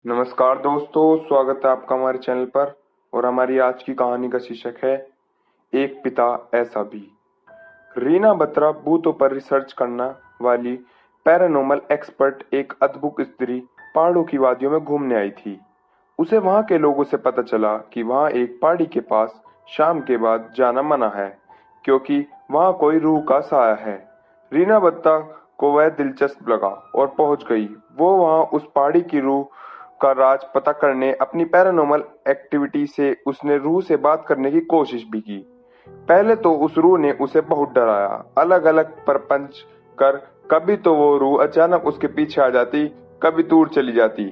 नमस्कार दोस्तों, स्वागत है आपका हमारे चैनल पर। और हमारी आज की कहानी का शीर्षक है एक पिता ऐसा भी। रीना बत्रा भूतों पर रिसर्च करने वाली पैरानॉर्मल एक्सपर्ट एक अद्भुत स्त्री पहाड़ों की वादियों में घूमने आई थी। उसे वहां के लोगों से पता चला कि वहां एक पहाड़ी के पास शाम के बाद जाना मना है, क्योंकि वहां कोई रूह का साया है। रीना बत्ता को वह दिलचस्प लगा और पहुंच गई। वो वहां उस पहाड़ी की रूह का राज पता करने अपनी पैरानॉर्मल एक्टिविटी से उसने रूह से बात करने की कोशिश भी की। पहले तो उस रूह ने उसे बहुत डराया, अलग अलग प्रपंच कर। कभी तो वो रूह अचानक उसके पीछे आ जाती, कभी दूर चली जाती,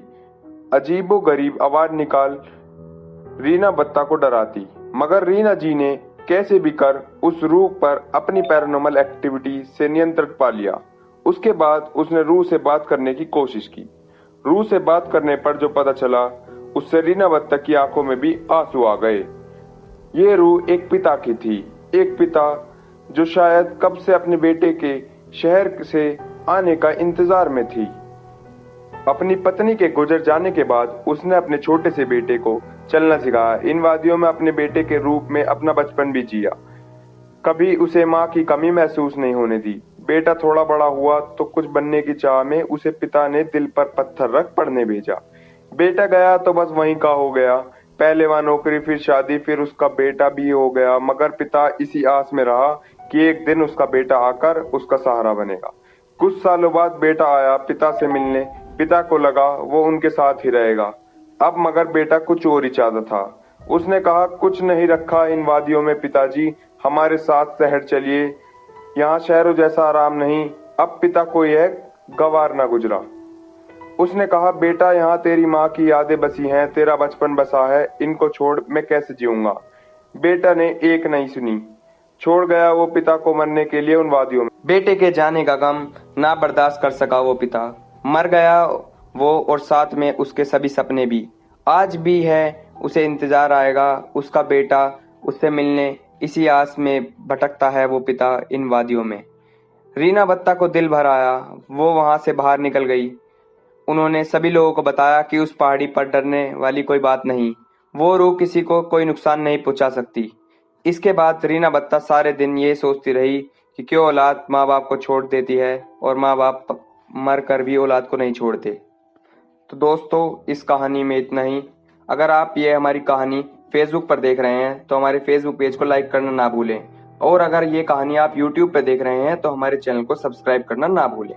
अजीबो गरीब आवाज निकाल रीना बत्ता को डराती। मगर रीना जी ने कैसे भी कर उस रूह पर अपनी पैरानॉर्मल एक्टिविटी से नियंत्रण पा लिया। उसके बाद उसने रूह से बात करने की कोशिश की। रूह से बात करने पर जो पता चला, उससे रीना बत्ता की आंखों में भी आंसू आ गए। ये रूह एक पिता की थी, एक पिता जो शायद कब से अपने बेटे के शहर से आने का इंतजार में थी। अपनी पत्नी के गुजर जाने के बाद उसने अपने छोटे से बेटे को चलना सिखाया। इन वादियों में अपने बेटे के रूप में अपना बचपन भी जिया। कभी उसे माँ की कमी महसूस नहीं होने दी। बेटा थोड़ा बड़ा हुआ तो कुछ बनने की चाह में उसे पिता ने दिल पर पत्थर रख पढ़ने भेजा। बेटा गया तो बस वहीं का हो गया। पहले वह नौकरी, फिर शादी, फिर उसका बेटा भी हो गया। मगर पिता इसी आस में रहा कि एक दिन उसका बेटा आकर उसका सहारा बनेगा। कुछ सालों बाद बेटा आया पिता से मिलने। पिता को लगा वो उनके साथ ही रहेगा। अब मगर बेटा कुछ और ही चाहता था। उसने कहा, कुछ नहीं रखा इन वादियों में पिताजी, हमारे साथ शहर चलिए। यहाँ शहरों जैसा आराम नहीं। अब पिता को यह गवार न गुजरा। उसने कहा, बेटा यहाँ तेरी माँ की यादें बसी हैं, तेरा बचपन बसा है, इनको छोड़ मैं कैसे जीऊंगा। बेटा ने एक नहीं सुनी। छोड़ गया वो पिता को मरने के लिए उन वादियों में। बेटे के जाने का गम ना बर्दाश्त कर सका वो पिता। मर गया वो, और साथ में उसके सभी सपने भी। आज भी है उसे इंतजार आएगा उसका बेटा उससे मिलने। इसी आस में भटकता है वो पिता इन वादियों में। रीना बत्ता को दिल भर आया। वो वहां से बाहर निकल गई। उन्होंने सभी लोगों को बताया कि उस पहाड़ी पर डरने वाली कोई बात नहीं। वो रूह किसी को कोई नुकसान नहीं पहुंचा सकती। इसके बाद रीना बत्ता सारे दिन ये सोचती रही कि क्यों औलाद माँ बाप को छोड़ देती है और माँ बाप मर कर भी औलाद को नहीं छोड़ते। तो दोस्तों, इस कहानी में इतना ही। अगर आप ये हमारी कहानी फेसबुक पर देख रहे हैं तो हमारे फेसबुक पेज को लाइक करना ना भूलें। और अगर ये कहानी आप यूट्यूब पर देख रहे हैं तो हमारे चैनल को सब्सक्राइब करना ना भूलें।